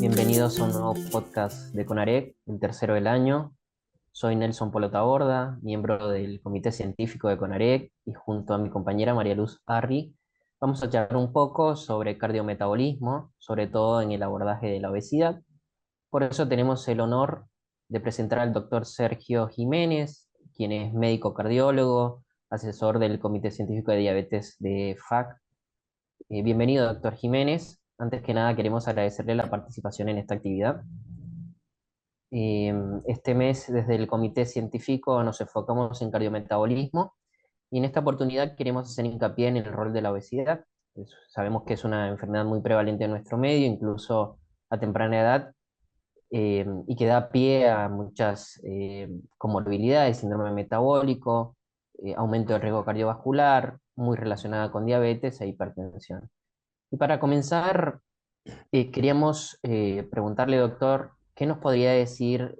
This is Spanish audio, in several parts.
Bienvenidos a un nuevo podcast de CONAREC, el tercero del año. Soy Nelson Polotaborda, miembro del Comité Científico de CONAREC, y junto a mi compañera María Luz Arri vamos a charlar un poco sobre cardiometabolismo, sobre todo en el abordaje de la obesidad. Por eso tenemos el honor de presentar al doctor Sergio Jiménez, quien es médico cardiólogo, asesor del Comité Científico de Diabetes de FAC. Bienvenido, doctor Jiménez. Antes que nada, queremos agradecerle la participación en esta actividad. Eh, este mes, desde el Comité Científico, nos enfocamos en cardiometabolismo y en esta oportunidad queremos hacer hincapié en el rol de la obesidad. Sabemos que es una enfermedad muy prevalente en nuestro medio, incluso a temprana edad, y que da pie a muchas comorbilidades, síndrome metabólico, aumento del riesgo cardiovascular, muy relacionada con diabetes e hipertensión. Y para comenzar, queríamos preguntarle, doctor, ¿qué nos podría decir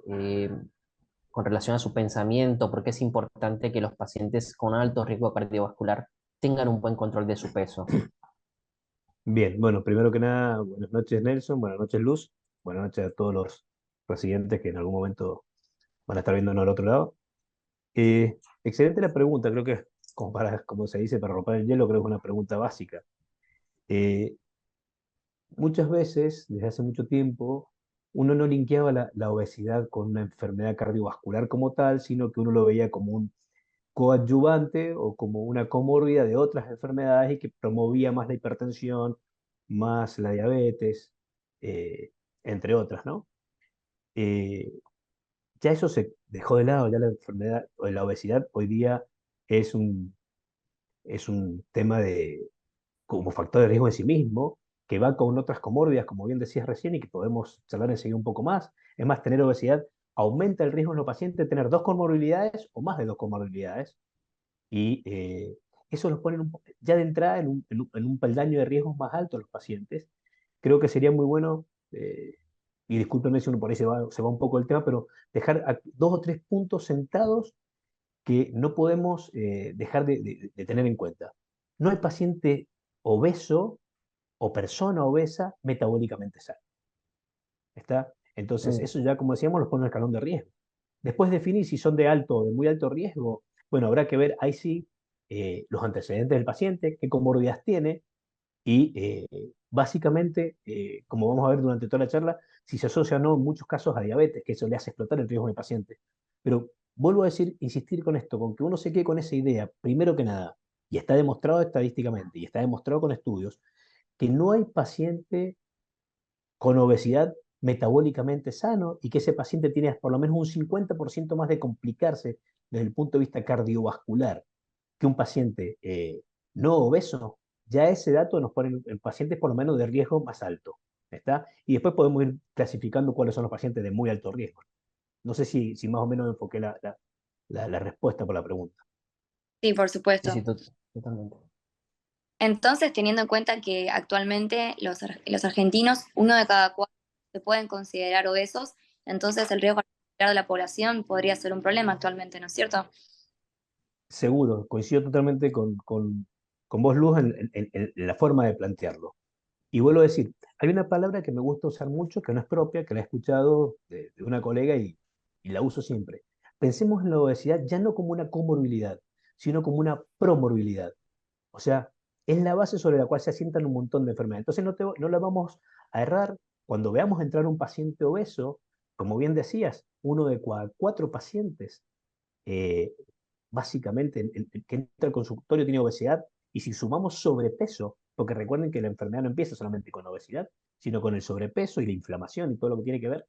con relación a su pensamiento? ¿Por qué es importante que los pacientes con alto riesgo cardiovascular tengan un buen control de su peso? Bien, bueno, primero que nada, buenas noches Nelson, buenas noches Luz, buenas noches a todos los residentes que en algún momento van a estar viéndonos al otro lado. Excelente la pregunta, creo que como se dice, para romper el hielo, creo que es una pregunta básica. Eh, Muchas veces, desde hace mucho tiempo, uno no linkeaba la obesidad con una enfermedad cardiovascular como tal, sino que uno lo veía como un coadyuvante o como una comorbida de otras enfermedades y que promovía más la hipertensión, más la diabetes, eh, entre otras, ¿no? Eh, ya eso se dejó de lado, ya la enfermedad o la obesidad hoy día es un tema como factor de riesgo en sí mismo, que va con otras comórbidas, como bien decías recién, y que podemos charlar enseguida un poco más. Es más, tener obesidad aumenta el riesgo en los pacientes de tener dos comorbilidades o más de dos comorbilidades, y eso los pone ya de entrada en un peldaño de riesgos más alto a los pacientes. Creo que sería muy bueno, y discúlpenme si uno por ahí se va un poco el tema, pero dejar dos o tres puntos sentados que no podemos dejar de tener en cuenta. No hay paciente obeso o persona obesa metabólicamente sana. ¿Está? Entonces, Mm, eso ya, como decíamos, los pone en el escalón de riesgo. Después definir si son de alto o de muy alto riesgo, bueno, habrá que ver ahí sí los antecedentes del paciente, qué comorbilidades tiene y básicamente, como vamos a ver durante toda la charla, si se asocia o no en muchos casos a diabetes, que eso le hace explotar el riesgo del paciente. Pero vuelvo a decir, insistir con esto, con que uno se quede con esa idea, primero que nada, y está demostrado estadísticamente y está demostrado con estudios, que no hay paciente con obesidad metabólicamente sano y que ese paciente tiene por lo menos un 50% más de complicarse desde el punto de vista cardiovascular que un paciente no obeso. Ya ese dato nos pone en pacientes por lo menos de riesgo más alto. ¿Está? Y después podemos ir clasificando cuáles son los pacientes de muy alto riesgo. No sé si más o menos enfoqué la respuesta por la pregunta. Sí, por sí, sí, supuesto. totalmente. Entonces, teniendo en cuenta que actualmente los argentinos, uno de cada cuatro se pueden considerar obesos, entonces el riesgo cardiovascular de la población podría ser un problema actualmente, ¿no es cierto? Seguro, coincido totalmente con vos, Luz, en la forma de plantearlo. Y vuelvo a decir, hay una palabra que me gusta usar mucho, que no es propia, que la he escuchado de una colega y la uso siempre. Pensemos en la obesidad ya no como una comorbilidad, sino como una promorbilidad. O sea, es la base sobre la cual se asientan un montón de enfermedades. Entonces no la vamos a errar cuando veamos entrar un paciente obeso, como bien decías, uno de cada cuatro pacientes eh, básicamente que entra al consultorio tiene obesidad, y si sumamos sobrepeso, porque recuerden que la enfermedad no empieza solamente con obesidad, sino con el sobrepeso y la inflamación y todo lo que tiene que ver,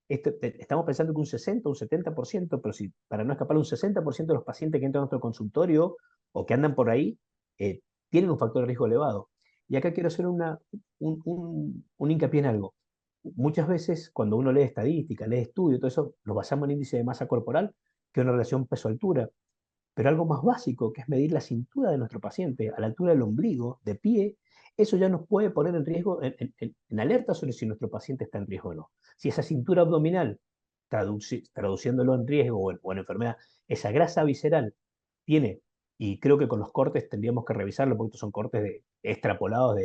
estamos pensando que un 60 o un 70%, pero si para no escapar, un 60% de los pacientes que entran a nuestro consultorio o que andan por ahí eh, tienen un factor de riesgo elevado. Y acá quiero hacer un hincapié en algo. Muchas veces cuando uno lee estadísticas, lee estudios, todo eso, nos basamos en índice de masa corporal, que es una relación peso-altura, pero algo más básico, que es medir la cintura de nuestro paciente a la altura del ombligo, de pie, eso ya nos puede poner en riesgo, en alerta sobre si nuestro paciente está en riesgo o no. Si esa cintura abdominal, traduciéndolo en riesgo o en enfermedad, esa grasa visceral tiene, y creo que con los cortes tendríamos que revisarlo, porque estos son cortes extrapolados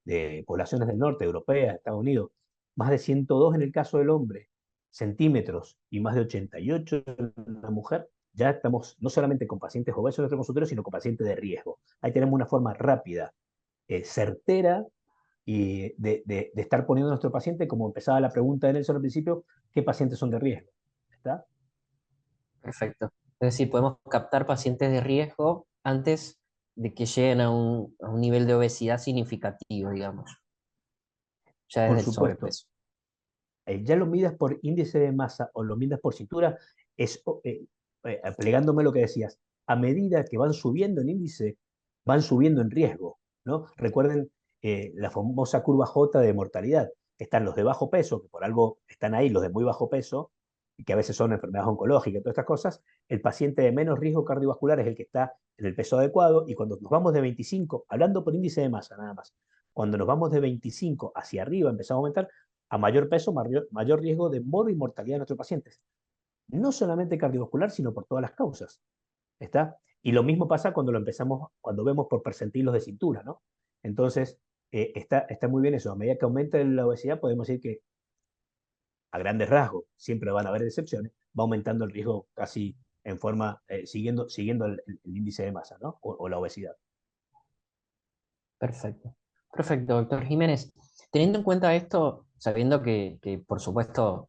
de poblaciones del norte, europeas, Estados Unidos, más de 102 en el caso del hombre, centímetros, y más de 88 en la mujer, ya estamos no solamente con pacientes obesos en nuestro consultorio, sino con pacientes de riesgo. Ahí tenemos una forma rápida, certera, y de estar poniendo a nuestro paciente, como empezaba la pregunta de Nelson al principio, ¿qué pacientes son de riesgo? ¿Está? Perfecto. Es decir, podemos captar pacientes de riesgo antes de que lleguen a un nivel de obesidad significativo, digamos, ya Por desde el supuesto. sobrepeso. Ya lo midas por índice de masa o lo midas por cintura, es, plegándome lo que decías, a medida que van subiendo en índice, van subiendo en riesgo, ¿no? Recuerden la famosa curva J de mortalidad. Están los de bajo peso, que por algo están ahí, los de muy bajo peso, y que a veces son enfermedades oncológicas, todas estas cosas. El paciente de menos riesgo cardiovascular es el que está en el peso adecuado, y cuando nos vamos de 25, hablando por índice de masa nada más, cuando nos vamos de 25 hacia arriba, empezamos a aumentar, a mayor peso, mayor riesgo de mortalidad en nuestros pacientes. No solamente cardiovascular, sino por todas las causas. ¿Está? Y lo mismo pasa cuando lo empezamos, cuando vemos por percentilos de cintura, ¿no? Entonces, está muy bien eso. A medida que aumenta la obesidad, podemos decir que a grandes rasgos, siempre van a haber excepciones, va aumentando el riesgo casi en forma, siguiendo el índice de masa, ¿no? O la obesidad. Perfecto. Perfecto, doctor Jiménez. Teniendo en cuenta esto, sabiendo que, por supuesto,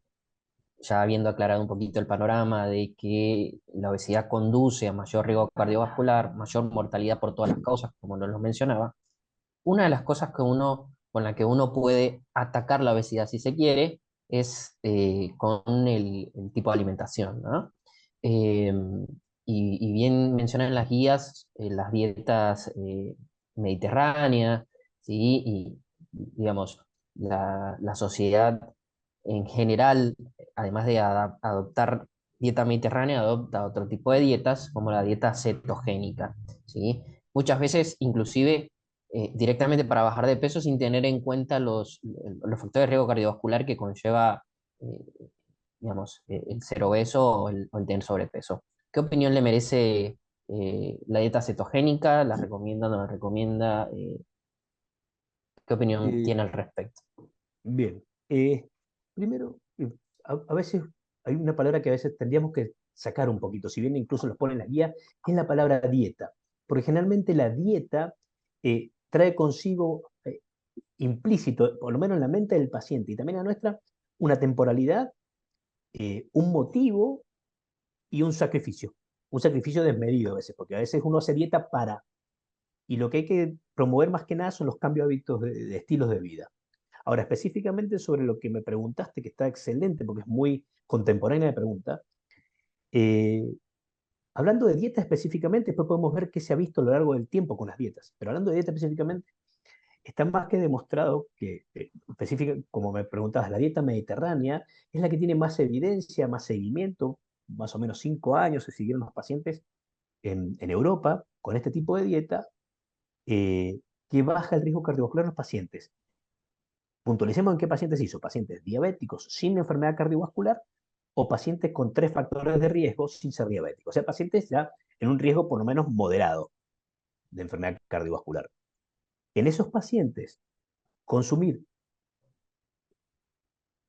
ya habiendo aclarado un poquito el panorama de que la obesidad conduce a mayor riesgo cardiovascular, mayor mortalidad por todas las causas, como nos lo mencionaba, una de las cosas con la que uno puede atacar la obesidad, si se quiere, es con el tipo de alimentación, ¿no? Eh, y bien mencionan las guías, las dietas mediterráneas, ¿sí? Y, digamos, la sociedad en general, además de adoptar dieta mediterránea, adopta otro tipo de dietas, como la dieta cetogénica, ¿sí? Muchas veces, inclusive, directamente para bajar de peso sin tener en cuenta los factores de riesgo cardiovascular que conlleva, eh, digamos, el ser obeso o el tener sobrepeso. ¿Qué opinión le merece la dieta cetogénica? ¿La recomienda, no la recomienda? ¿Qué opinión Eh, tiene al respecto? Bien. Primero, a veces hay una palabra que a veces tendríamos que sacar un poquito, si bien incluso los pone en la guía, que es la palabra dieta. Porque generalmente la dieta trae consigo implícito, por lo menos en la mente del paciente y también en la nuestra, una temporalidad, un motivo y un sacrificio. Un sacrificio desmedido a veces, porque a veces uno hace dieta para, y lo que hay que promover más que nada son los cambios de hábitos de estilos de vida. Ahora, específicamente sobre lo que me preguntaste, que está excelente porque es muy contemporánea de pregunta, eh, hablando de dieta específicamente, después podemos ver qué se ha visto a lo largo del tiempo con las dietas, pero hablando de dieta específicamente, está más que demostrado que, como me preguntabas, la dieta mediterránea es la que tiene más evidencia, más seguimiento, más o menos 5 años se siguieron los pacientes en Europa con este tipo de dieta, que baja el riesgo cardiovascular en los pacientes. Puntualicemos en qué pacientes hizo. Pacientes diabéticos sin enfermedad cardiovascular o pacientes con 3 factores de riesgo sin ser diabéticos. O sea, pacientes ya en un riesgo por lo menos moderado de enfermedad cardiovascular. En esos pacientes, consumir,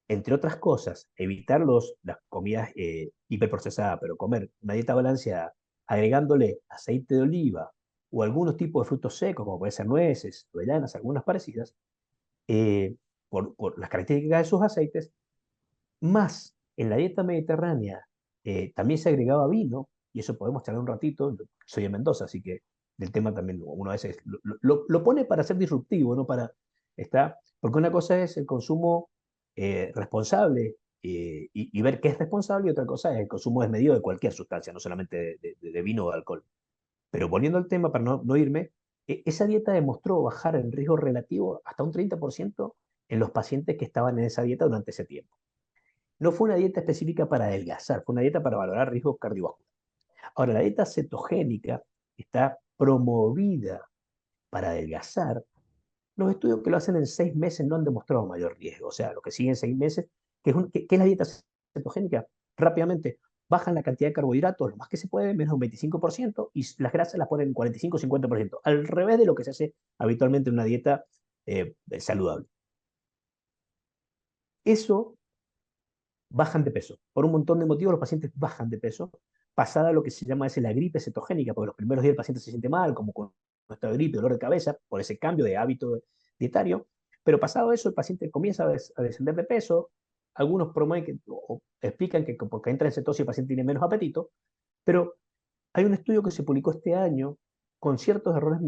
entre otras cosas, evitar las comidas hiperprocesadas, pero comer una dieta balanceada, agregándole aceite de oliva o algunos tipos de frutos secos, como pueden ser nueces, avellanas, algunas parecidas, eh, por las características de sus aceites, más en la dieta mediterránea también se agregaba vino, y eso podemos charlar un ratito, soy de Mendoza, así que del tema también uno a veces lo pone para ser disruptivo, no para, porque una cosa es el consumo responsable y ver qué es responsable, y otra cosa es el consumo desmedido de cualquier sustancia, no solamente de vino o de alcohol. Pero poniendo el tema para no irme, esa dieta demostró bajar el riesgo relativo hasta un 30% en los pacientes que estaban en esa dieta durante ese tiempo. No fue una dieta específica para adelgazar, fue una dieta para valorar riesgos cardiovasculares. Ahora, la dieta cetogénica está promovida para adelgazar. Los estudios que lo hacen en 6 meses no han demostrado mayor riesgo. O sea, los que siguen 6 meses, ¿qué es la dieta cetogénica? Rápidamente bajan la cantidad de carbohidratos lo más que se puede, menos un 25%, y las grasas las ponen en 45-50%, al revés de lo que se hace habitualmente en una dieta saludable. Eso bajan de peso. Por un montón de motivos los pacientes bajan de peso, pasada lo que se llama la gripe cetogénica, porque los primeros días el paciente se siente mal, como con nuestra gripe, dolor de cabeza, por ese cambio de hábito dietario, pero pasado eso el paciente comienza a descender de peso, algunos promueven o explican que porque entra en cetosis el paciente tiene menos apetito, pero hay un estudio que se publicó este año con ciertos errores,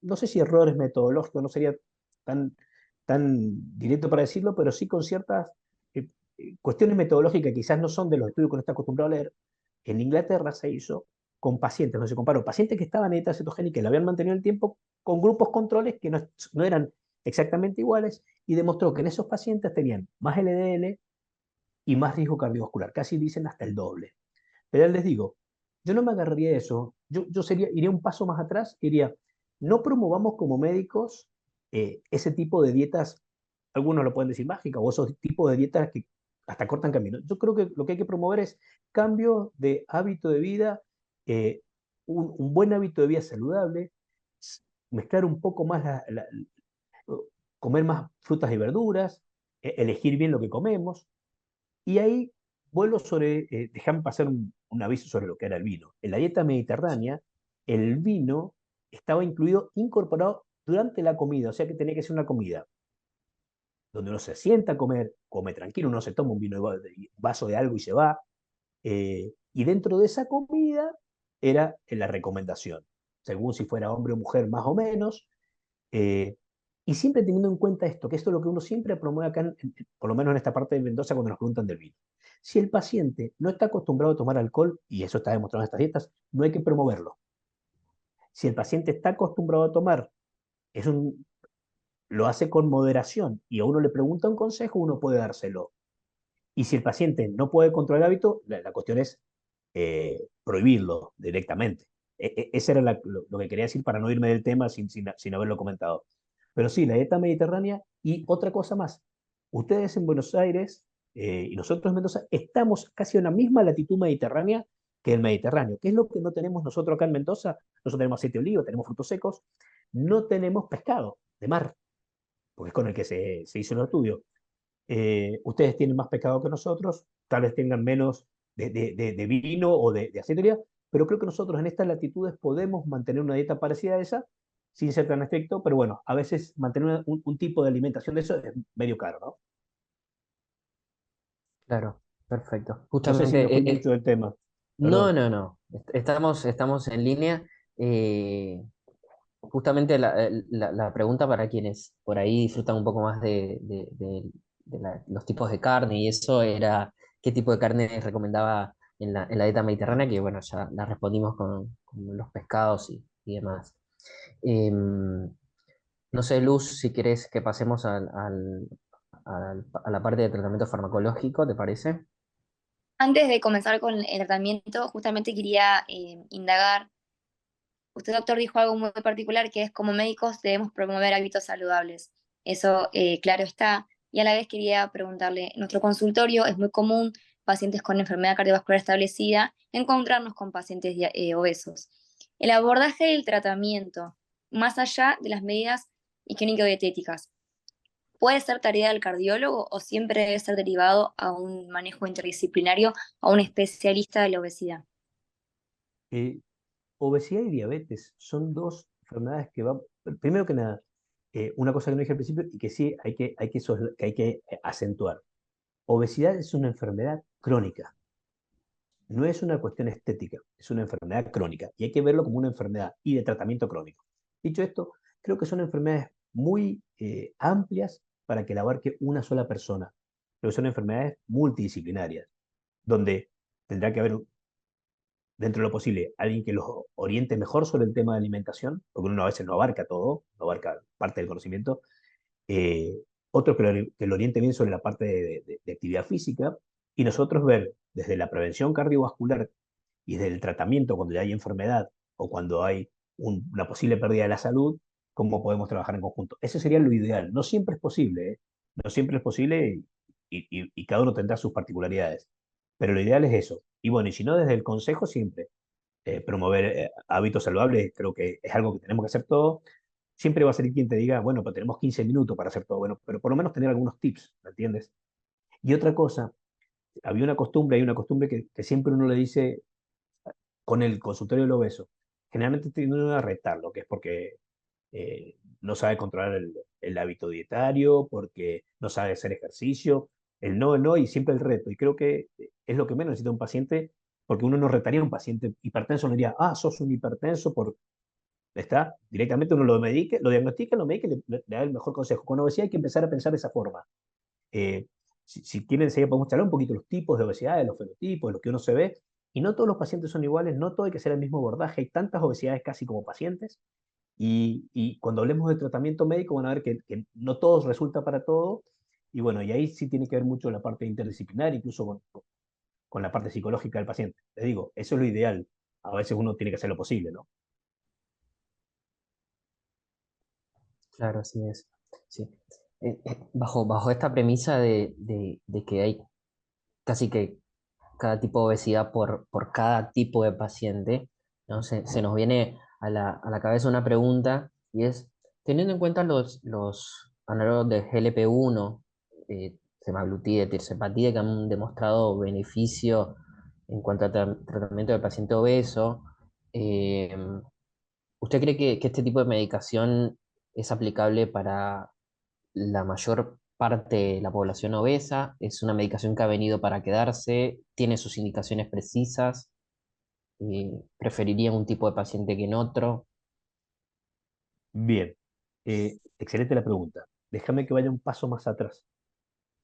no sé si errores metodológicos, no sería tan, tan directo para decirlo, pero sí con ciertas cuestiones metodológicas que quizás no son de los estudios que uno está acostumbrado a leer. En Inglaterra se hizo con pacientes, donde se comparó pacientes que estaban en dieta cetogénica y la habían mantenido en el tiempo con grupos controles que no eran exactamente iguales, y demostró que en esos pacientes tenían más LDL y más riesgo cardiovascular, casi dicen hasta el doble. Pero les digo, yo no me agarraría de eso, yo iría un paso más atrás, iría, no promovamos como médicos ese tipo de dietas, algunos lo pueden decir mágica, o esos tipos de dietas que hasta cortan camino. Yo creo que lo que hay que promover es cambio de hábito de vida, un buen hábito de vida saludable, mezclar un poco más, comer más frutas y verduras, elegir bien lo que comemos, y ahí vuelvo sobre, déjame pasar un aviso sobre lo que era el vino. En la dieta mediterránea, el vino estaba incluido, incorporado durante la comida, o sea que tenía que ser una comida donde uno se sienta a comer, come tranquilo, uno se toma un vino, un vaso de algo y se va, y dentro de esa comida era la recomendación, según si fuera hombre o mujer más o menos, eh, y siempre teniendo en cuenta esto, que esto es lo que uno siempre promueve acá, por lo menos en esta parte de Mendoza, cuando nos preguntan del vino. Si el paciente no está acostumbrado a tomar alcohol, y eso está demostrado en estas dietas, no hay que promoverlo. Si el paciente está acostumbrado a tomar, lo hace con moderación, y a uno le pregunta un consejo, uno puede dárselo. Y si el paciente no puede controlar el hábito, la cuestión es prohibirlo directamente. Ese era lo que quería decir para no irme del tema sin haberlo comentado. Pero sí, la dieta mediterránea, y otra cosa más. Ustedes en Buenos Aires y nosotros en Mendoza estamos casi en la misma latitud mediterránea que el Mediterráneo. ¿Qué es lo que no tenemos nosotros acá en Mendoza? Nosotros tenemos aceite de oliva, tenemos frutos secos, no tenemos pescado de mar, porque es con el que se hizo el estudio. Ustedes tienen más pescado que nosotros, tal vez tengan menos de vino o de aceite de oliva, pero creo que nosotros en estas latitudes podemos mantener una dieta parecida a esa, sin ser tan estricto, pero bueno, a veces mantener un tipo de alimentación de eso es medio caro, ¿no? Claro, perfecto. No sé si Justamente, me fui mucho del tema, no, perdón. no, no. Estamos en línea. Justamente la pregunta para quienes por ahí disfrutan un poco más de los tipos de carne y eso era qué tipo de carne recomendaba en la dieta mediterránea, que bueno, ya la respondimos con los pescados y demás. No sé, Luz, si querés que pasemos a la parte de tratamiento farmacológico, ¿te parece? Antes de comenzar con el tratamiento, justamente quería indagar. Usted, doctor, dijo algo muy particular que es como médicos debemos promover hábitos saludables. Eso, claro está. Y a la vez quería preguntarle, en nuestro consultorio es muy común pacientes con enfermedad cardiovascular establecida encontrarnos con pacientes obesos. El abordaje del tratamiento, más allá de las medidas higiénico-dietéticas, ¿puede ser tarea del cardiólogo o siempre debe ser derivado a un manejo interdisciplinario, a un especialista de la obesidad? Eh, Obesidad y diabetes son dos enfermedades que van, primero que nada, una cosa que no dije al principio y que sí que hay que acentuar. Obesidad es una enfermedad crónica, no es una cuestión estética, es una enfermedad crónica y hay que verlo como una enfermedad y de tratamiento crónico. Dicho esto, creo que son enfermedades muy amplias para que la abarque una sola persona, pero son enfermedades multidisciplinarias, donde tendrá que haber, dentro de lo posible, alguien que los oriente mejor sobre el tema de alimentación, porque uno a veces no abarca todo, no abarca parte del conocimiento, eh, otro que lo oriente bien sobre la parte de actividad física, y nosotros ver desde la prevención cardiovascular y desde el tratamiento cuando ya hay enfermedad o cuando hay una posible pérdida de la salud, cómo podemos trabajar en conjunto. Eso sería lo ideal. No siempre es posible, ¿eh? No siempre es posible y cada uno tendrá sus particularidades. Pero lo ideal es eso. Y bueno, y si no, desde el consejo siempre promover hábitos saludables, creo que es algo que tenemos que hacer todos. siempre va a ser quien te diga, bueno, pues tenemos 15 minutos para hacer todo, bueno, pero por lo menos tener algunos tips, ¿me entiendes? Y otra cosa, hay una costumbre que siempre uno le dice con el consultorio del obeso, generalmente tiene uno a retarlo, que es porque no sabe controlar el hábito dietario, porque no sabe hacer ejercicio, el no, y siempre el reto. Y creo que es lo que menos necesita un paciente, porque uno no retaría a un paciente hipertenso, no diría, ah, sos un hipertenso, está, directamente uno lo medique, lo diagnostica, lo medica y le da el mejor consejo. Con obesidad hay que empezar a pensar de esa forma. Eh, si quieren, enseguida podemos charlar un poquito de los tipos de obesidad, de los fenotipos, de lo que uno se ve. Y no todos los pacientes son iguales, no todo hay que ser el mismo abordaje. Hay tantas obesidades casi como pacientes. Y cuando hablemos de tratamiento médico van a ver que no todo resulta para todo. Y bueno, y ahí sí tiene que ver mucho la parte interdisciplinar, incluso con la parte psicológica del paciente. Les digo, eso es lo ideal. A veces uno tiene que hacer lo posible, ¿no? Claro, así es. Sí. Bajo esta premisa de que hay casi que cada tipo de obesidad por cada tipo de paciente, ¿no? Se nos viene a la cabeza una pregunta y es, teniendo en cuenta los análogos de GLP-1, semaglutide, tirzepatide, que han demostrado beneficio en cuanto a tratamiento del paciente obeso, eh, ¿usted cree que este tipo de medicación es aplicable para la mayor parte de la población obesa? ¿Es una medicación que ha venido para quedarse? ¿Tiene sus indicaciones precisas? ¿Preferiría un tipo de paciente que en otro? Bien, excelente la pregunta. Déjame que vaya un paso más atrás.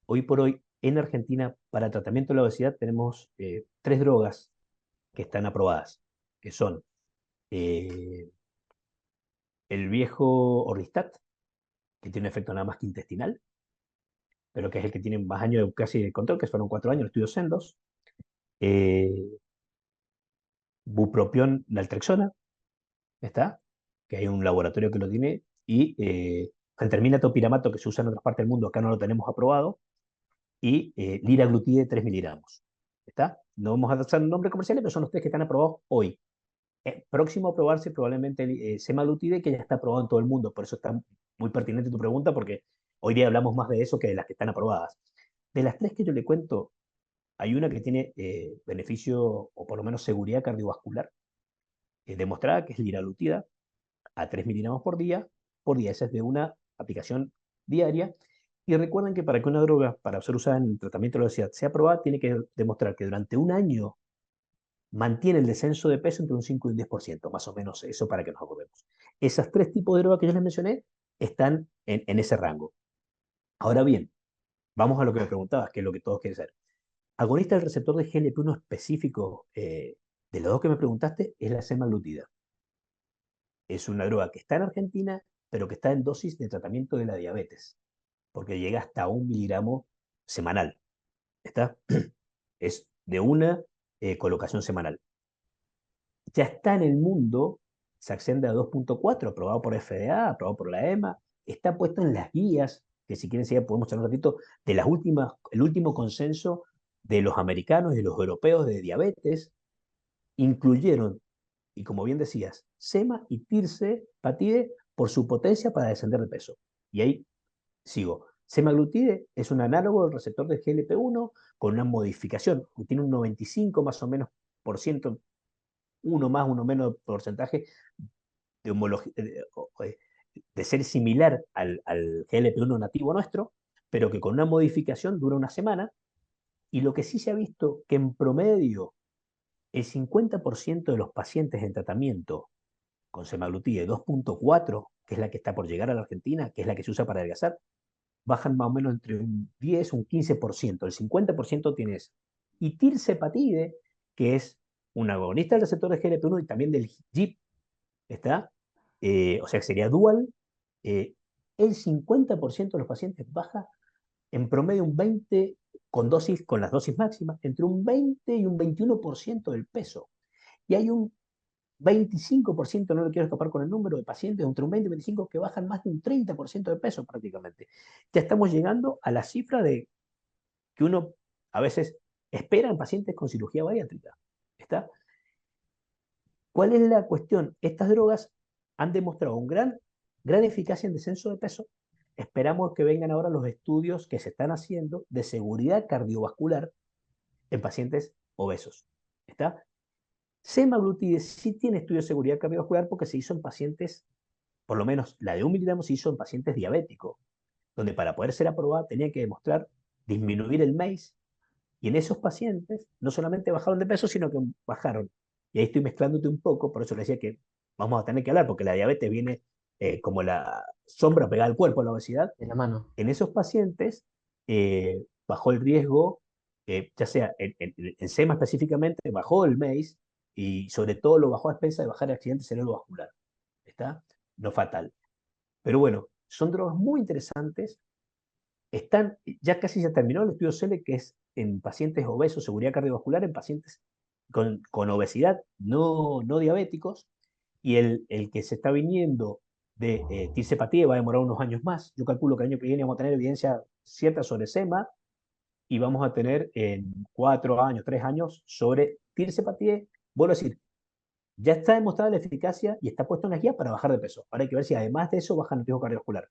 Hoy por hoy, en Argentina, para tratamiento de la obesidad tenemos tres drogas que están aprobadas, que son eh, el viejo Orlistat, que tiene un efecto nada más que intestinal, pero que es el que tiene más años de casi de control, que fueron 4 años de estudios sendos. Eh, Bupropión, naltrexona, está, que hay un laboratorio que lo tiene, y fentermina topiramato, que se usa en otras partes del mundo, acá no lo tenemos aprobado, y liraglutide 3 miligramos. ¿Está? No vamos a dar nombre comerciales, pero son los tres que están aprobados hoy. Próximo a aprobarse probablemente semaglutide, que ya está aprobado en todo el mundo, por eso está muy pertinente tu pregunta, porque hoy día hablamos más de eso que de las que están aprobadas. De las tres que yo le cuento, hay una que tiene beneficio o por lo menos seguridad cardiovascular demostrada, que es liraglutida, a 3 miligramos por día. Esa es de una aplicación diaria. Y recuerden que para que una droga, para ser usada en el tratamiento de la obesidad, sea aprobada, tiene que demostrar que durante un año mantiene el descenso de peso entre un 5 y un 10%, más o menos eso para que nos acordemos. Esas tres tipos de drogas que yo les mencioné están en ese rango. Ahora bien, vamos a lo que me preguntabas, que es lo que todos quieren saber. Agonista del receptor de GLP-1 específico de los dos que me preguntaste es la semaglutida. Es una droga que está en Argentina, pero que está en dosis de tratamiento de la diabetes, porque llega hasta 1 miligramo semanal. ¿Está? Es de una colocación semanal. Ya está en el mundo, Saxenda 2.4, aprobado por FDA, aprobado por la EMA, está puesto en las guías, que si quieren seguir podemos charlar un ratito, de las últimas, el último consenso de los americanos y de los europeos de diabetes, incluyeron, y como bien decías, sema y tirzepatide por su potencia para descender de peso. Y ahí sigo. Semaglutide es un análogo del receptor de GLP-1 con una modificación, que tiene un 95 más o menos por ciento, uno más, uno menos porcentaje de ser similar al GLP-1 nativo nuestro, pero que con una modificación dura una semana. Y lo que sí se ha visto que en promedio el 50% de los pacientes en tratamiento con semaglutide 2.4, que es la que está por llegar a la Argentina, que es la que se usa para adelgazar, bajan más o menos entre un 10 y un 15%. El 50% tiene eso. Y tirzepatide, que es un agonista del receptor de GLP-1 y también del GIP, ¿está? O sea, que sería dual. eh, el 50% de los pacientes baja en promedio un 20 con las dosis máximas, entre un 20 y un 21% del peso. Y hay un 25%, no le quiero escapar con el número de pacientes, entre un 20 y 25 que bajan más de un 30% de peso prácticamente. Ya estamos llegando a la cifra de que uno a veces espera en pacientes con cirugía bariátrica. ¿Está? ¿Cuál es la cuestión? Estas drogas han demostrado un gran gran eficacia en descenso de peso. Esperamos que vengan ahora los estudios que se están haciendo de seguridad cardiovascular en pacientes obesos. ¿Está? Semaglutide sí tiene estudios de seguridad cardiovascular porque se hizo en pacientes, por lo menos la de 1 miligramo se hizo en pacientes diabéticos, donde para poder ser aprobada tenía que demostrar disminuir el MACE, y en esos pacientes no solamente bajaron de peso, sino que bajaron. Y ahí estoy mezclándote un poco, por eso le decía que vamos a tener que hablar, porque la diabetes viene como la sombra pegada al cuerpo, la obesidad. De la mano. En esos pacientes bajó el riesgo, ya sea en SEMA específicamente, bajó el MACE y sobre todo lo bajó a expensa de bajar el accidente cerebrovascular. ¿Está? No fatal. Pero bueno, son drogas muy interesantes. Ya casi se terminó el estudio CELE, que es en pacientes obesos, seguridad cardiovascular, en pacientes con obesidad, no diabéticos, y el que se está viniendo de tirsepatía va a demorar unos años más. Yo calculo que el año que viene vamos a tener evidencia cierta sobre SEMA y vamos a tener en 4 años, 3 años sobre tirsepatía. Vuelvo a decir, ya está demostrada la eficacia y está puesto en las guías para bajar de peso. Ahora hay que ver si además de eso bajan el riesgo cardiovascular.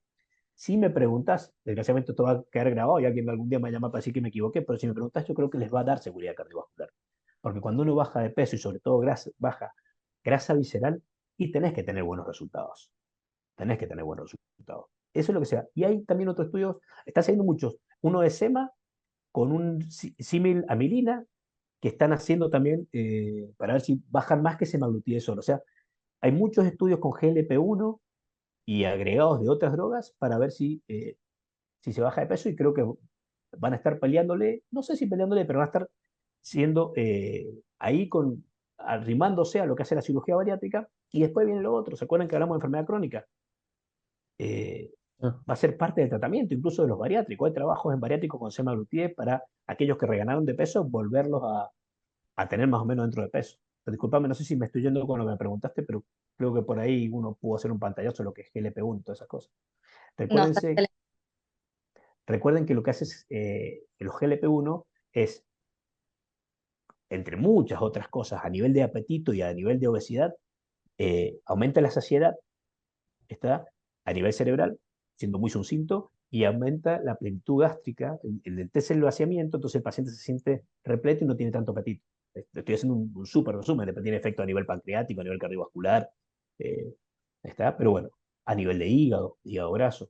Si me preguntas, desgraciadamente esto va a quedar grabado y alguien algún día me va a llamar para decir que me equivoqué, pero si me preguntas, yo creo que les va a dar seguridad cardiovascular. Porque cuando uno baja de peso y sobre todo baja grasa visceral, y tenés que tener buenos resultados. Tenés que tener buenos resultados. Eso es lo que sea. Y hay también otros estudios, están saliendo muchos. Uno de SEMA con un símil amilina que están haciendo también para ver si bajan más que semaglutide solo. O sea, hay muchos estudios con GLP-1 y agregados de otras drogas para ver si se baja de peso, y creo que van a estar peleándole, no sé si peleándole, pero van a estar siendo ahí arrimándose a lo que hace la cirugía bariátrica, y después viene lo otro. ¿Se acuerdan que hablamos de enfermedad crónica? Eh, Ah, Va a ser parte del tratamiento, incluso de los bariátricos. Hay trabajos en bariátricos con semaglutide para aquellos que reganaron de peso, volverlos a tener más o menos dentro de peso. Pero disculpame, no sé si me estoy yendo con lo que me preguntaste, pero creo que por ahí uno pudo hacer un pantallazo de lo que es GLP-1 y todas esas cosas. No, está Recuérdense, excelente. recuerden que lo que hace es, que los GLP-1 es, entre muchas otras cosas, a nivel de apetito y a nivel de obesidad, aumenta la saciedad, está a nivel cerebral, siendo muy sucinto, y aumenta la plenitud gástrica, el test del vaciamiento, entonces el paciente se siente repleto y no tiene tanto apetito. Estoy haciendo un súper resumen, después tiene efecto a nivel pancreático, a nivel cardiovascular, eh, está, pero bueno, a nivel de hígado graso.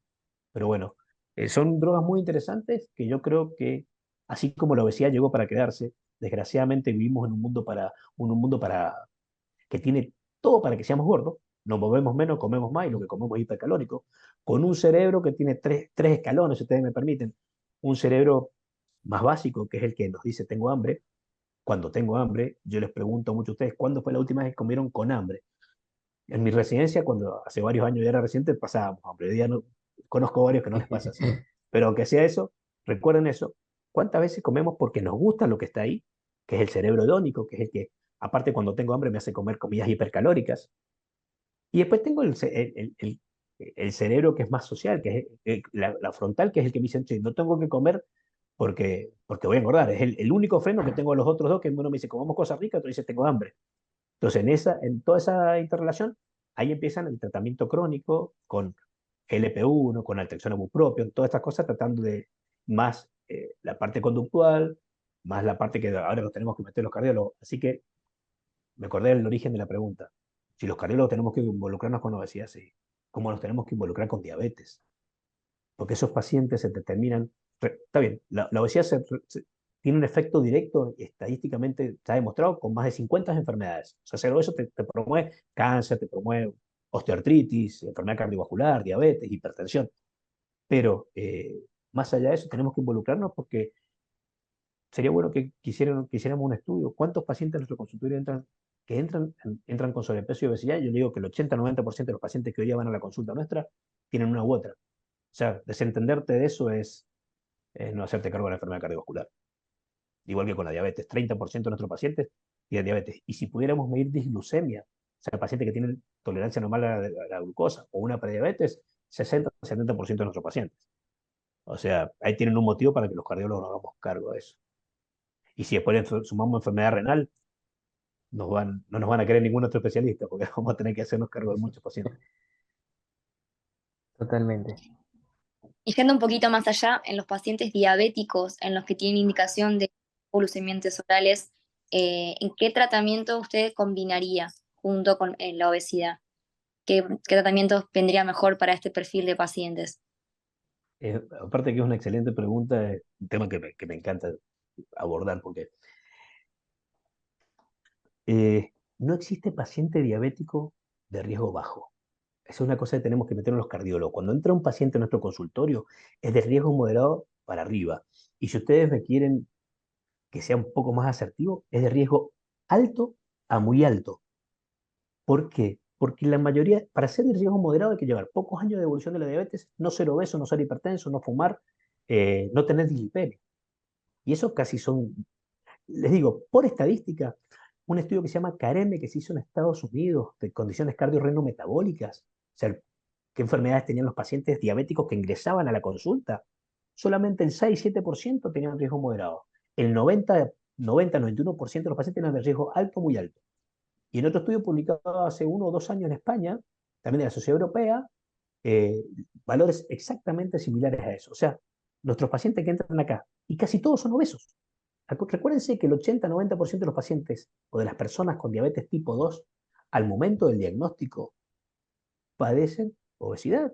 Pero bueno, son drogas muy interesantes que yo creo que, así como la obesidad llegó para quedarse, desgraciadamente vivimos en un mundo que tiene todo para que seamos gordos. Nos movemos menos, comemos más y lo que comemos es hipercalórico, con un cerebro que tiene tres escalones, si ustedes me permiten. Un cerebro más básico, que es el que nos dice tengo hambre. Cuando tengo hambre, yo les pregunto a muchos de ustedes, ¿cuándo fue la última vez que comieron con hambre? En mi residencia, cuando hace varios años ya era residente, pasábamos hambre. Hoy día no, conozco varios que no les pasa así. Pero aunque sea eso, recuerden eso. ¿Cuántas veces comemos porque nos gusta lo que está ahí? Que es el cerebro hedónico, que es el que, aparte cuando tengo hambre, me hace comer comidas hipercalóricas. Y después tengo el cerebro que es más social, que es la frontal, que es el que me dice, "Che, no tengo que comer porque voy a engordar". Es el único freno que tengo a los otros dos, que uno me dice, comamos cosas ricas, otro dice, tengo hambre. Entonces, en toda esa interrelación, ahí empiezan el tratamiento crónico con GLP-1, con altrexona bupropión, todas estas cosas, tratando de más la parte conductual, más la parte que ahora nos tenemos que meter los cardiólogos. Así que me acordé del origen de la pregunta. Si los cardiólogos tenemos que involucrarnos con obesidad, sí. ¿Cómo nos tenemos que involucrar con diabetes? Porque esos pacientes se determinan. Está bien, la obesidad tiene un efecto directo, estadísticamente está demostrado, con más de 50 enfermedades. O sea, ser obeso te promueve cáncer, te promueve osteoartritis, enfermedad cardiovascular, diabetes, hipertensión. Pero más allá de eso, tenemos que involucrarnos porque sería bueno que quisiéramos un estudio. ¿Cuántos pacientes en nuestro consultorio entran con sobrepeso y obesidad? Yo le digo que el 80-90% de los pacientes que hoy día van a la consulta nuestra tienen una u otra. O sea, desentenderte de eso es no hacerte cargo de la enfermedad cardiovascular. Igual que con la diabetes, 30% de nuestros pacientes tienen diabetes. Y si pudiéramos medir disglucemia, o sea, el paciente que tiene tolerancia normal a la glucosa o una prediabetes, 60-70% de nuestros pacientes. O sea, ahí tienen un motivo para que los cardiólogos nos hagamos cargo de eso. Y si después sumamos enfermedad renal, no nos van a querer ningún otro especialista, porque vamos a tener que hacernos cargo de muchos pacientes. Totalmente. Y yendo un poquito más allá, en los pacientes diabéticos, en los que tienen indicación de glucemiantes orales, ¿en qué tratamiento usted combinaría junto con la obesidad? ¿Qué tratamiento vendría mejor para este perfil de pacientes? Aparte que es una excelente pregunta, es un tema que me encanta abordar, porque no existe paciente diabético de riesgo bajo. Esa es una cosa que tenemos que meter en los cardiólogos. Cuando entra un paciente en nuestro consultorio, es de riesgo moderado para arriba. Y si ustedes me quieren que sea un poco más asertivo, es de riesgo alto a muy alto. ¿Por qué? Porque la mayoría, para ser de riesgo moderado hay que llevar pocos años de evolución de la diabetes, no ser obeso, no ser hipertenso, no fumar, no tener dislipemia. Y eso casi son, les digo, por estadística, un estudio que se llama CAREME, que se hizo en Estados Unidos, de condiciones cardiorrenometabólicas, o sea, qué enfermedades tenían los pacientes diabéticos que ingresaban a la consulta, solamente el 6-7% tenían riesgo moderado. El 90-91% de los pacientes tenían de riesgo alto, muy alto. Y en otro estudio publicado hace 1 o 2 años en España, también de la Sociedad Europea, eh, valores exactamente similares a eso. O sea, nuestros pacientes que entran acá, y casi todos son obesos. Recuérdense que el 80-90% de los pacientes o de las personas con diabetes tipo 2, al momento del diagnóstico, padecen obesidad.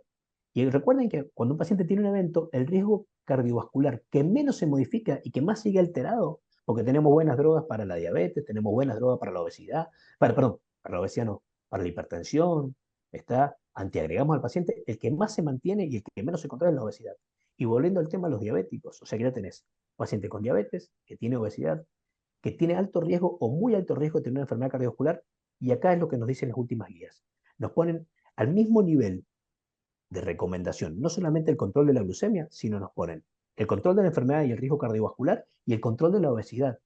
Y recuerden que cuando un paciente tiene un evento, el riesgo cardiovascular que menos se modifica y que más sigue alterado, porque tenemos buenas drogas para la diabetes, tenemos buenas drogas para la obesidad, perdón, para la obesidad no, para la hipertensión, está, antiagregamos al paciente, el que más se mantiene y el que menos se controla es la obesidad. Y volviendo al tema de los diabéticos, o sea que ya tenés paciente con diabetes, que tiene obesidad, que tiene alto riesgo o muy alto riesgo de tener una enfermedad cardiovascular, y acá es lo que nos dicen las últimas guías. Nos ponen al mismo nivel de recomendación, no solamente el control de la glucemia, sino nos ponen el control de la enfermedad y el riesgo cardiovascular y el control de la obesidad,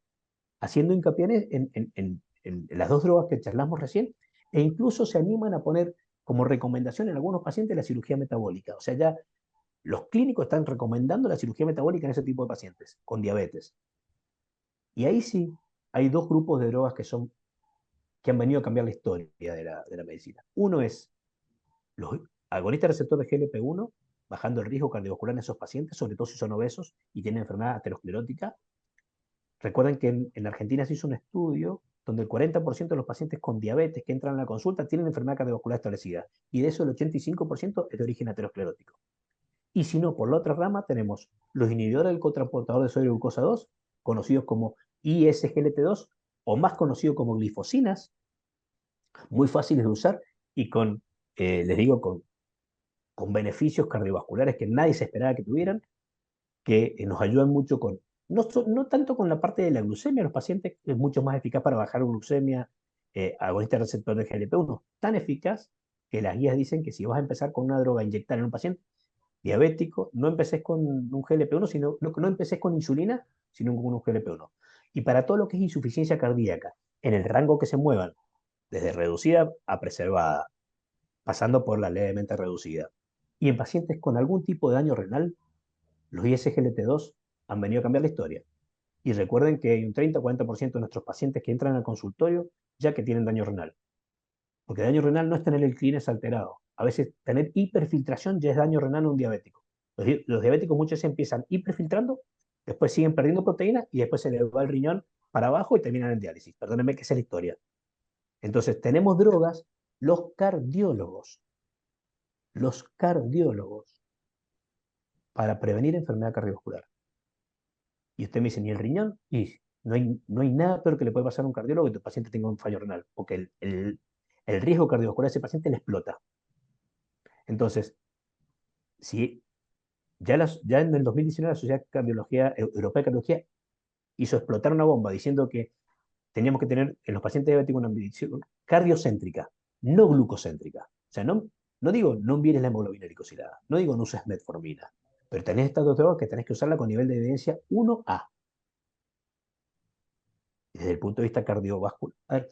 haciendo hincapié en las dos drogas que charlamos recién, e incluso se animan a poner como recomendación en algunos pacientes la cirugía metabólica. O sea, ya los clínicos están recomendando la cirugía metabólica en ese tipo de pacientes con diabetes. Y ahí sí hay dos grupos de drogas que han venido a cambiar la historia de la medicina. Uno es los agonistas receptores de GLP-1, bajando el riesgo cardiovascular en esos pacientes, sobre todo si son obesos y tienen enfermedad aterosclerótica. Recuerden que en Argentina se hizo un estudio donde el 40% de los pacientes con diabetes que entran a la consulta tienen enfermedad cardiovascular establecida, y de eso el 85% es de origen aterosclerótico. Y si no, por la otra rama tenemos los inhibidores del cotransportador de sodio glucosa 2, conocidos como ISGLT2, o más conocidos como glifosinas, muy fáciles de usar y les digo, con beneficios cardiovasculares que nadie se esperaba que tuvieran, que nos ayudan mucho no tanto con la parte de la glucemia, los pacientes es mucho más eficaz para bajar la glucemia, agonista receptor de GLP-1, tan eficaz que las guías dicen que si vas a empezar con una droga a inyectar en un paciente diabético, no empeces con un GLP-1, no empeces con insulina, sino con un GLP-1. Y para todo lo que es insuficiencia cardíaca, en el rango que se muevan, desde reducida a preservada, pasando por la levemente reducida, y en pacientes con algún tipo de daño renal, los ISGLT2 han venido a cambiar la historia. Y recuerden que hay un 30-40% de nuestros pacientes que entran al consultorio ya que tienen daño renal. Porque daño renal no es tener el Kleenex alterado. A veces tener hiperfiltración ya es daño renal en un diabético. Los diabéticos muchas veces empiezan hiperfiltrando, después siguen perdiendo proteína y después se les va el riñón para abajo y terminan en diálisis. Perdónenme que esa es la historia. Entonces tenemos drogas, los cardiólogos, para prevenir enfermedad cardiovascular. Y usted me dice, ¿ni el riñón? Y no hay nada peor que le puede pasar a un cardiólogo que tu paciente tenga un fallo renal, porque el riesgo cardiovascular de ese paciente le explota. Entonces, si ya en el 2019 la Sociedad Europea de Cardiología hizo explotar una bomba diciendo que teníamos que tener en los pacientes diabéticos una medición cardiocéntrica, no glucocéntrica. O sea, no digo no envíes la hemoglobina glicosilada, no digo no uses metformina, pero tenés estas dos drogas que tenés que usarla con nivel de evidencia 1A, desde el punto de vista cardiovascular. A ver,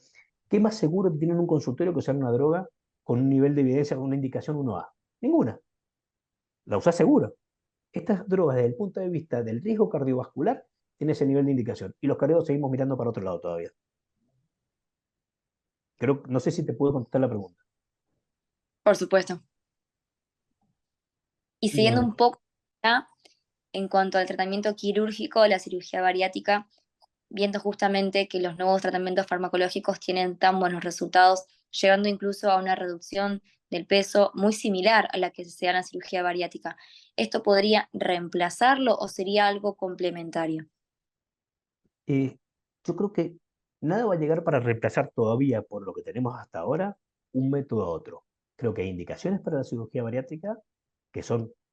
¿qué más seguro que tienen un consultorio que usar una droga con un nivel de evidencia, con una indicación 1A? Ninguna. La usás seguro. Estas drogas, desde el punto de vista del riesgo cardiovascular, tienen ese nivel de indicación. Y los cardiólogos seguimos mirando para otro lado todavía. No sé si te puedo contestar la pregunta. Por supuesto. Y siguiendo Bien. un poco ya, en cuanto al tratamiento quirúrgico, la cirugía bariátrica, viendo justamente que los nuevos tratamientos farmacológicos tienen tan buenos resultados, llegando incluso a una reducción del peso muy similar a la que se da en la cirugía bariátrica. ¿Esto podría reemplazarlo o sería algo complementario? Eh, yo creo que nada va a llegar para reemplazar todavía, por lo que tenemos hasta ahora, un método a otro. Creo que hay indicaciones para la cirugía bariátrica que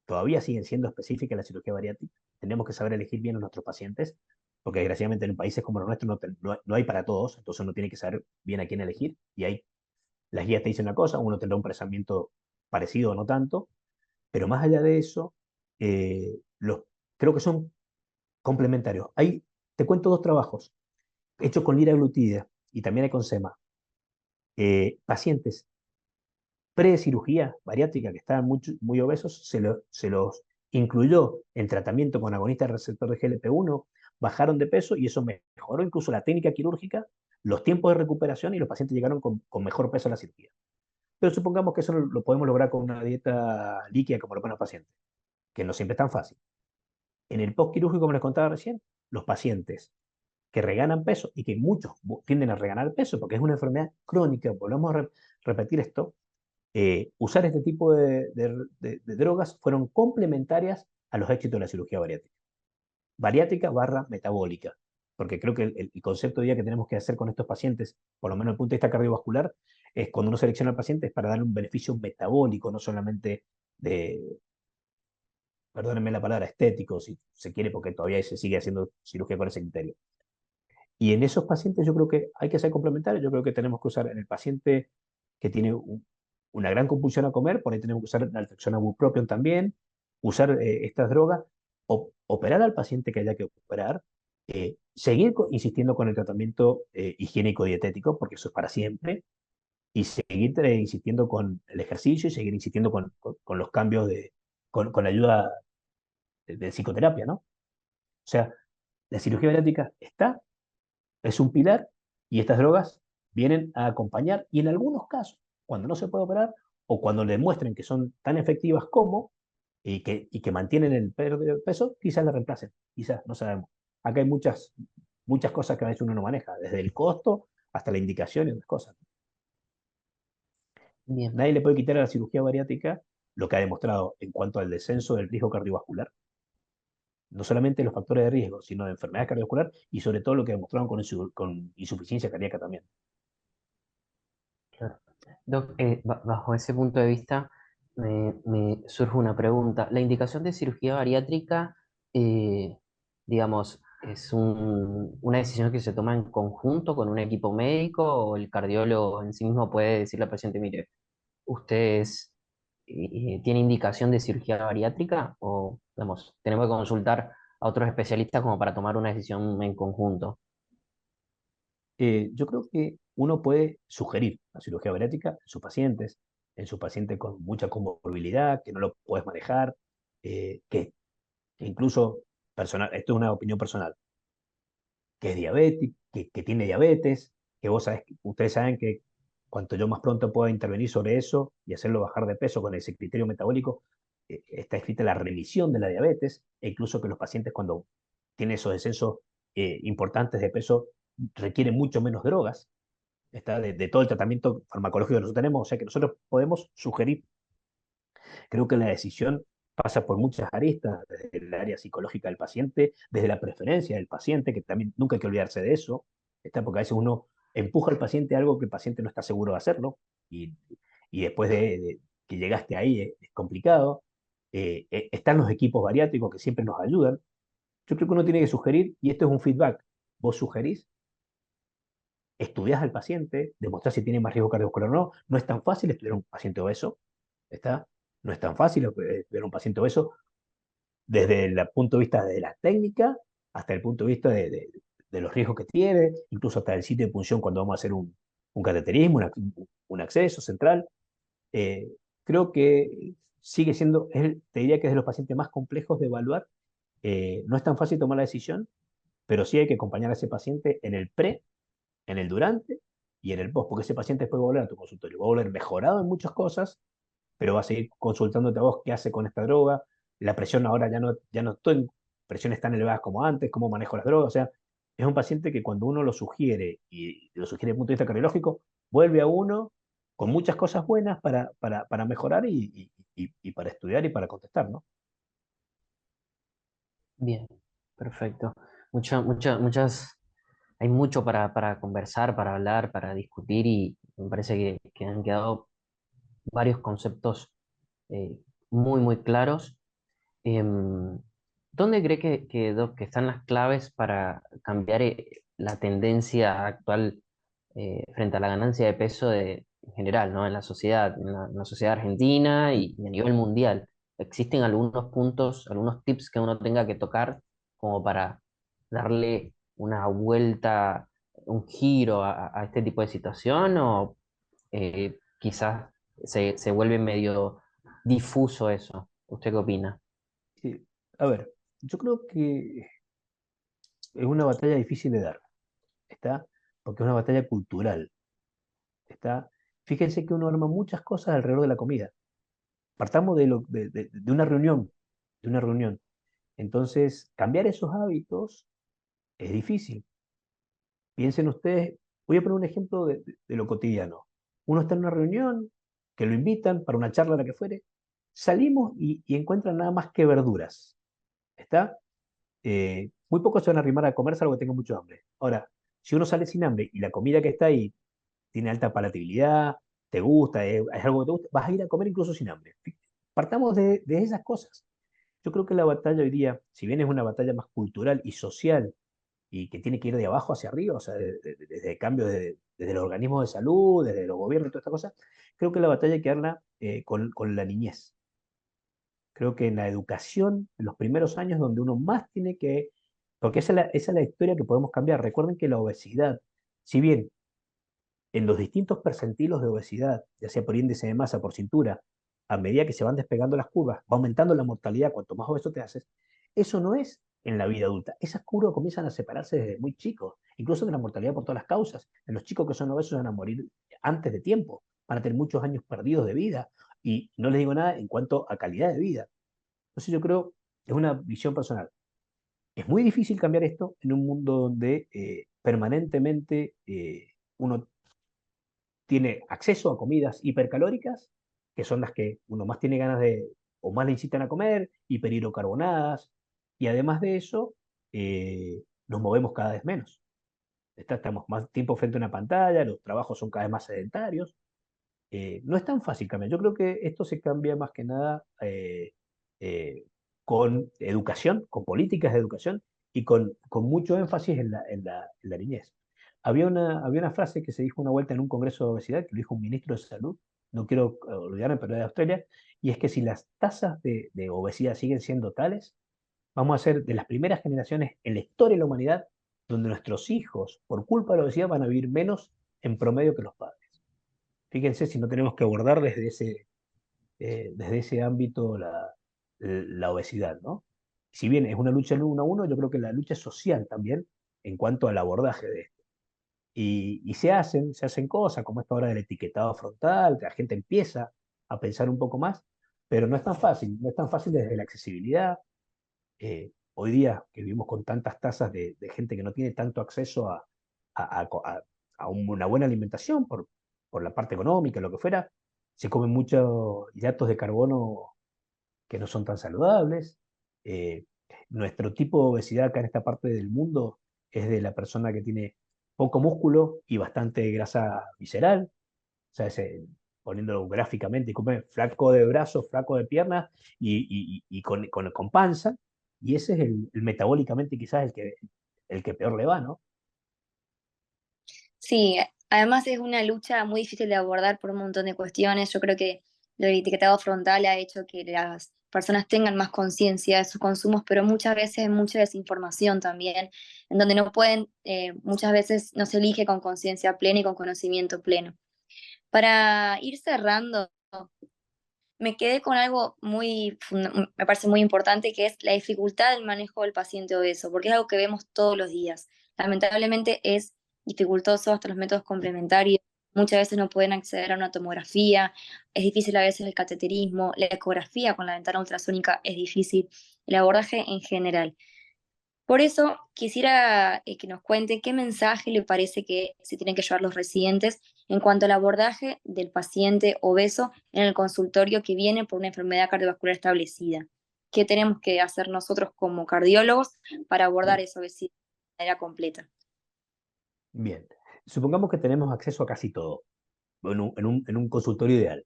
todavía siguen siendo específicas de la cirugía bariátrica. Tenemos que saber elegir bien a nuestros pacientes, porque desgraciadamente en países como los nuestros no hay para todos, entonces uno tiene que saber bien a quién elegir. Las guías te dicen una cosa, uno tendrá un pensamiento parecido o no tanto, pero más allá de eso, creo que son complementarios. Te cuento dos trabajos hechos con liraglutida y también hay con sema. Pacientes pre-cirugía bariátrica que estaban muy obesos, se los incluyó en tratamiento con agonista del receptor de GLP-1, bajaron de peso y eso mejoró incluso la técnica quirúrgica, los tiempos de recuperación y los pacientes llegaron con mejor peso a la cirugía. Pero supongamos que eso lo podemos lograr con una dieta líquida como lo ponen los pacientes, que no siempre es tan fácil. En el postquirúrgico, como les contaba recién, los pacientes que reganan peso y que muchos tienden a reganar peso porque es una enfermedad crónica, volvemos a repetir esto, usar este tipo de drogas fueron complementarias a los éxitos de la cirugía bariátrica. Bariátrica barra metabólica, porque creo que el concepto de día que tenemos que hacer con estos pacientes, por lo menos desde el punto de vista cardiovascular, es cuando uno selecciona al paciente es para darle un beneficio metabólico, no solamente de, perdónenme la palabra, estético, si se quiere, porque todavía se sigue haciendo cirugía con ese criterio. Y en esos pacientes yo creo que hay que ser complementarios. Yo creo que tenemos que usar en el paciente que tiene una gran compulsión a comer, por ahí tenemos que usar naltrexona bupropion también, usar estas drogas, operar al paciente que haya que operar, seguir insistiendo con el tratamiento higiénico dietético, porque eso es para siempre, y seguir insistiendo con el ejercicio y seguir insistiendo con los cambios con la ayuda de psicoterapia, ¿no? O sea, la cirugía bariátrica es un pilar y estas drogas vienen a acompañar y en algunos casos, cuando no se puede operar o cuando le demuestren que son tan efectivas como y que mantienen el pérdida de peso, quizás la reemplacen, quizás, no sabemos. Acá hay muchas cosas que a veces uno no maneja, desde el costo hasta la indicación y otras cosas. Bien. Nadie le puede quitar a la cirugía bariátrica lo que ha demostrado en cuanto al descenso del riesgo cardiovascular, no solamente los factores de riesgo, sino de enfermedad cardiovascular y sobre todo lo que demostraron con insuficiencia cardíaca también. Claro. Doc, bajo ese punto de vista, me surge una pregunta. ¿La indicación de cirugía bariátrica, eh, digamos, es una decisión que se toma en conjunto con un equipo médico o el cardiólogo en sí mismo puede decirle al paciente, mire, usted tiene indicación de cirugía bariátrica o, digamos, tenemos que consultar a otros especialistas como para tomar una decisión en conjunto? Yo creo que uno puede sugerir la cirugía bariátrica en su paciente con mucha comorbilidad, que no lo puedes manejar, que incluso, esto es una opinión personal, que es diabético, que tiene diabetes, que ustedes saben que cuanto yo más pronto pueda intervenir sobre eso y hacerlo bajar de peso con ese criterio metabólico, está escrita la remisión de la diabetes, e incluso que los pacientes cuando tienen esos descensos importantes de peso requieren mucho menos drogas, está de todo el tratamiento farmacológico que nosotros tenemos, o sea que nosotros podemos sugerir. Creo que la decisión pasa por muchas aristas, desde el área psicológica del paciente, desde la preferencia del paciente, que también nunca hay que olvidarse de eso, está porque a veces uno empuja al paciente a algo que el paciente no está seguro de hacerlo, y, y después de que llegaste ahí es complicado. Están los equipos bariátricos que siempre nos ayudan. Yo creo que uno tiene que sugerir, y esto es un feedback, vos sugerís, estudias al paciente, demostrás si tiene más riesgo cardiovascular o no. No es tan fácil estudiar a un paciente obeso, ¿está? No es tan fácil estudiar a un paciente obeso desde el punto de vista de la técnica hasta el punto de vista de los riesgos que tiene, incluso hasta el sitio de punción cuando vamos a hacer un cateterismo, un acceso central. Eh, Creo que sigue siendo, te diría que es de los pacientes más complejos de evaluar. No es tan fácil tomar la decisión, pero sí hay que acompañar a ese paciente en el pre, en el durante y en el post, porque ese paciente después va a volver a tu consultorio, va a volver mejorado en muchas cosas, pero va a seguir consultándote a vos qué hace con esta droga. La presión ahora ya no estoy, presión tan elevada como antes, cómo manejo las drogas. O sea, es un paciente que cuando uno lo sugiere, y lo sugiere desde el punto de vista cardiológico, vuelve a uno con muchas cosas buenas para mejorar y para estudiar y para contestar, ¿no? Bien, perfecto. Muchas, hay mucho para conversar, para hablar, para discutir y me parece que han quedado varios conceptos eh, muy claros. Em, ¿Dónde cree Doc, que están las claves para cambiar la tendencia actual frente a la ganancia de peso en general, ¿no? En la sociedad, en la sociedad argentina y a nivel mundial? ¿Existen algunos puntos, algunos tips que uno tenga que tocar como para darle una vuelta, un giro a este tipo de situación? ¿O quizás se vuelve medio difuso eso? ¿Usted qué opina? Sí. A ver, yo creo que es una batalla difícil de dar, ¿está? Porque es una batalla cultural, ¿está? Fíjense que uno arma muchas cosas alrededor de la comida. Partamos de una reunión, de una reunión. Entonces, cambiar esos hábitos es difícil. Piensen ustedes, voy a poner un ejemplo de lo cotidiano. Uno está en una reunión, que lo invitan para una charla, la que fuere, salimos y encuentran nada más que verduras, ¿está? Muy pocos se van a arrimar a comerse algo que tenga mucho hambre. Ahora, si uno sale sin hambre y la comida que está ahí tiene alta palatabilidad, te gusta, es algo que te gusta, vas a ir a comer incluso sin hambre. Partamos de esas cosas. Yo creo que la batalla hoy día, si bien es una batalla más cultural y social y que tiene que ir de abajo hacia arriba, o sea, desde cambios desde los organismos de salud, desde los gobiernos y toda esta cosa, creo que la batalla hay que darla con la niñez. Creo que en la educación, en los primeros años, donde uno más tiene que, porque esa es la historia que podemos cambiar. Recuerden que la obesidad, si bien en los distintos percentilos de obesidad, ya sea por índice de masa, por cintura, a medida que se van despegando las curvas, va aumentando la mortalidad cuanto más obeso te haces, eso no es en la vida adulta. Esas curvas comienzan a separarse desde muy chicos, incluso de la mortalidad por todas las causas. En los chicos que son obesos van a morir antes de tiempo, van a tener muchos años perdidos de vida y no les digo nada en cuanto a calidad de vida. Entonces yo creo, es una visión personal. Es muy difícil cambiar esto en un mundo donde permanentemente uno tiene acceso a comidas hipercalóricas, que son las que uno más tiene ganas de, o más le incitan a comer, hiperhidrocarbonadas, y además de eso, nos movemos cada vez menos. Estamos más tiempo frente a una pantalla, los trabajos son cada vez más sedentarios. No es tan fácil cambiar. Yo creo que esto se cambia más que nada eh, con educación, con políticas de educación y con mucho énfasis en la niñez. Había una frase que se dijo una vuelta en un congreso de obesidad, que lo dijo un ministro de salud, no quiero olvidarme, pero de Australia, y es que si las tasas de obesidad siguen siendo tales, vamos a ser de las primeras generaciones en la historia de la humanidad donde nuestros hijos, por culpa de la obesidad, van a vivir menos en promedio que los padres. Fíjense si no tenemos que abordar desde ese ámbito la obesidad, ¿no? Si bien es una lucha uno a uno, yo creo que la lucha es social también en cuanto al abordaje de esto. Y se hacen cosas como esta hora del etiquetado frontal, que la gente empieza a pensar un poco más, pero no es tan fácil, no es tan fácil desde la accesibilidad. Hoy día que vivimos con tantas tasas de gente que no tiene tanto acceso a una buena alimentación por la parte económica, lo que fuera, se comen muchos hidratos de carbono que no son tan saludables. Eh, Nuestro tipo de obesidad acá en esta parte del mundo es de la persona que tiene poco músculo y bastante grasa visceral, o sea, poniéndolo gráficamente, come flaco de brazos, flaco de piernas y con panza, y ese es el metabólicamente quizás el que peor le va, ¿no? Sí, además es una lucha muy difícil de abordar por un montón de cuestiones. Yo creo que lo del etiquetado frontal ha hecho que las personas tengan más conciencia de sus consumos, pero muchas veces mucha desinformación también, en donde no pueden, muchas veces no se elige con conciencia plena y con conocimiento pleno. Para ir cerrando, me quedé con algo me parece muy importante, que es la dificultad del manejo del paciente obeso, porque es algo que vemos todos los días. Lamentablemente es dificultoso hasta los métodos complementarios. muchas veces no pueden acceder a una tomografía, es difícil a veces el cateterismo, la ecografía con la ventana ultrasónica es difícil, el abordaje en general. Por eso quisiera que nos cuente qué mensaje le parece que se tienen que llevar los residentes en cuanto al abordaje del paciente obeso en el consultorio que viene por una enfermedad cardiovascular establecida. ¿Qué tenemos que hacer nosotros como cardiólogos para abordar esa obesidad de manera completa? Bien, supongamos que tenemos acceso a casi todo en un consultorio ideal.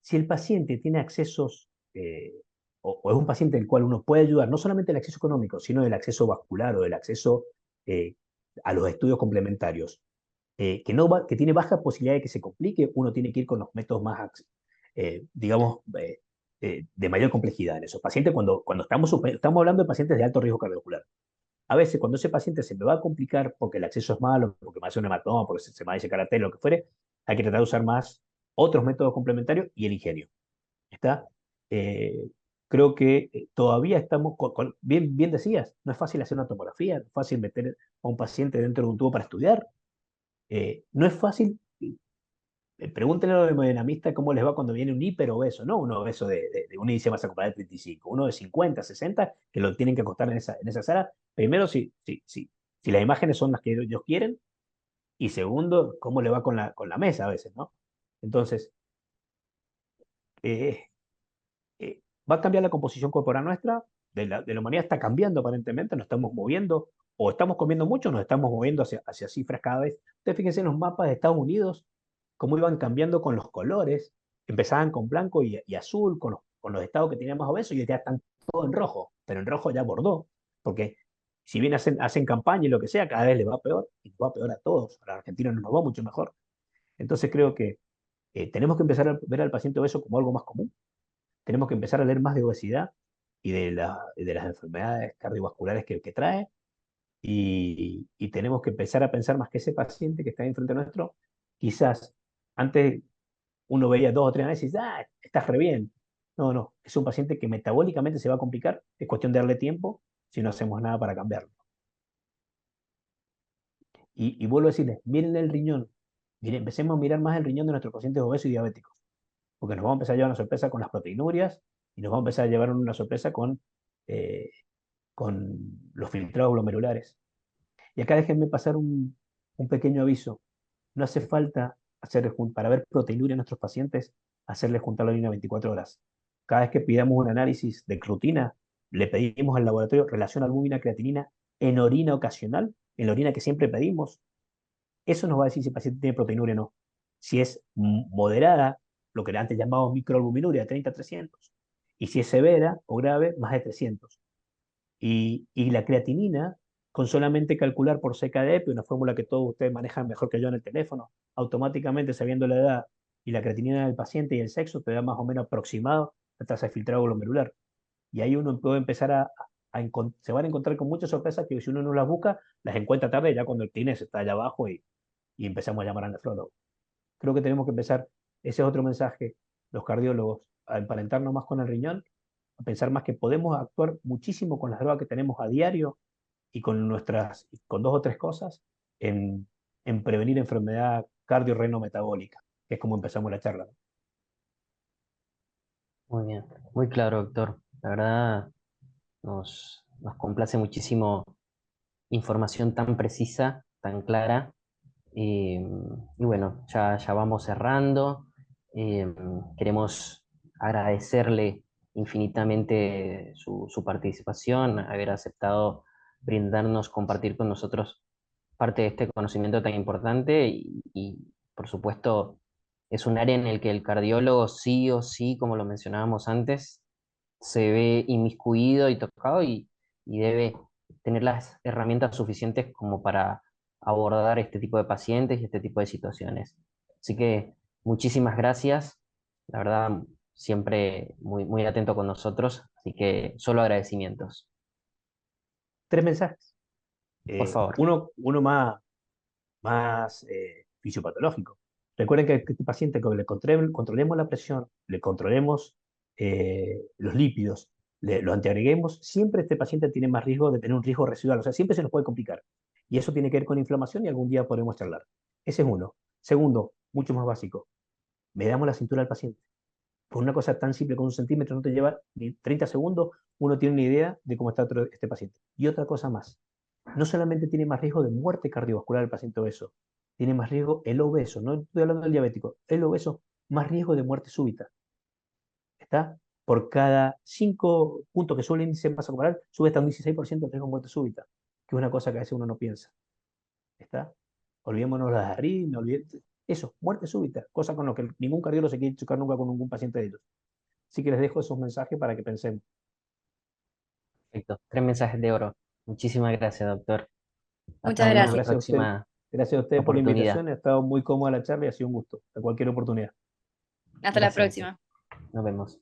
Si el paciente tiene accesos, o es un paciente del cual uno puede ayudar, no solamente el acceso económico, sino el acceso vascular o el acceso eh, a los estudios complementarios, que tiene baja posibilidad de que se complique, uno tiene que ir con los métodos más, digamos, de mayor complejidad en esos pacientes cuando estamos hablando de pacientes de alto riesgo cardiovascular. A veces, cuando ese paciente se me va a complicar porque el acceso es malo, porque me hace un hematoma, porque se me va a disecar la tela, lo que fuere, hay que tratar de usar más otros métodos complementarios y el ingenio. ¿Está? Eh, Creo que todavía estamos, bien decías, no es fácil hacer una tomografía, no es fácil meter a un paciente dentro de un tubo para estudiar, no es fácil. Pregúntenle a los hemodinamistas cómo les va cuando viene un hiperobeso, no un obeso de un índice de masa corporal de 35, uno de 50, 60, que lo tienen que acostar en esa sala. Primero, si las imágenes son las que ellos quieren, y segundo, cómo le va con la mesa a veces, ¿no? Entonces, eh, va a cambiar la composición corporal nuestra, de la humanidad está cambiando aparentemente, nos estamos moviendo, o estamos comiendo mucho, nos estamos moviendo hacia cifras cada vez. Ustedes fíjense en los mapas de Estados Unidos, cómo iban cambiando con los colores, empezaban con blanco y azul, con los estados que teníamos obesos, y ya están todo en rojo, pero en rojo ya bordó, porque si bien hacen campaña y lo que sea, cada vez les va peor, y nos va peor a todos, a los argentinos no nos va mucho mejor. Entonces creo que tenemos que empezar a ver al paciente obeso como algo más común, tenemos que empezar a leer más de obesidad y de las enfermedades cardiovasculares que trae, y tenemos que empezar a pensar más que ese paciente que está ahí enfrente nuestro, quizás antes uno veía 2 o 3 análisis y dice, estás re bien. No, no, es un paciente que metabólicamente se va a complicar, es cuestión de darle tiempo si no hacemos nada para cambiarlo. Y vuelvo a decirles, miren el riñón, miren, empecemos a mirar más el riñón de nuestros pacientes obesos y diabéticos, porque nos vamos a empezar a llevar una sorpresa con las proteinurias y nos vamos a empezar a llevar una sorpresa eh, con los filtrados glomerulares. Y acá déjenme pasar un pequeño aviso. No hace falta para ver proteinuria en nuestros pacientes, hacerles juntar la orina 24 horas. Cada vez que pidamos un análisis de rutina, le pedimos al laboratorio relación albúmina-creatinina en orina ocasional, en la orina que siempre pedimos. Eso nos va a decir si el paciente tiene proteinuria o no. Si es moderada, lo que antes llamábamos microalbuminuria, 30-300. Y si es severa o grave, más de 300. Y la creatinina, con solamente calcular por CKDP, una fórmula que todos ustedes manejan mejor que yo en el teléfono, automáticamente sabiendo la edad y la creatinina del paciente y el sexo, te da más o menos aproximado la tasa de filtrado glomerular. Y ahí uno puede empezar se van a encontrar con muchas sorpresas que si uno no las busca, las encuentra tarde, ya cuando el TINES está allá abajo y empezamos a llamar al nefrólogo. Creo que tenemos que empezar, ese es otro mensaje, los cardiólogos, a emparentarnos más con el riñón, a pensar más que podemos actuar muchísimo con las drogas que tenemos a diario y con 2 o 3 cosas en prevenir enfermedad cardiorreno-metabólica, que es como empezamos la charla. Muy bien, muy claro, doctor. La verdad, nos complace muchísimo información tan precisa, tan clara. Y bueno, ya vamos cerrando. Queremos agradecerle infinitamente su participación, haber aceptado brindarnos, compartir con nosotros parte de este conocimiento tan importante y, por supuesto, es un área en el que el cardiólogo sí o sí, como lo mencionábamos antes, se ve inmiscuido y tocado y debe tener las herramientas suficientes como para abordar este tipo de pacientes y este tipo de situaciones. Así que muchísimas gracias, la verdad, siempre muy, muy atento con nosotros, así que solo agradecimientos. 3 mensajes. Por favor. Uno más fisiopatológico. Recuerden que este paciente, que le controlemos la presión, le controlemos los lípidos, lo antiagreguemos, siempre este paciente tiene más riesgo de tener un riesgo residual, o sea, siempre se nos puede complicar. Y eso tiene que ver con inflamación y algún día podremos charlar. Ese es uno. Segundo, mucho más básico, medamos la cintura al paciente. Por una cosa tan simple como 1 centímetro no te lleva ni 30 segundos, uno tiene una idea de cómo está este paciente. Y otra cosa más, no solamente tiene más riesgo de muerte cardiovascular el paciente obeso, tiene más riesgo el obeso, no estoy hablando del diabético, el obeso, más riesgo de muerte súbita. ¿Está? Por cada 5 puntos que sube el índice de masa corporal, sube hasta un 16% el riesgo de muerte súbita, que es una cosa que a veces uno no piensa. ¿Está? Olvidémonos las de arritmia, eso, muerte súbita, cosa con lo que ningún cardiólogo se quiere chocar nunca con ningún paciente de ellos. Así que les dejo esos mensajes para que pensemos. Perfecto. 3 mensajes de oro. Muchísimas gracias, doctor. Hasta Muchas una Bueno, gracias. gracias a usted. próxima Gracias a ustedes por la oportunidad. invitación. Ha estado muy cómoda la charla y ha sido un gusto. A cualquier oportunidad. Hasta la Gracias. próxima. Nos vemos.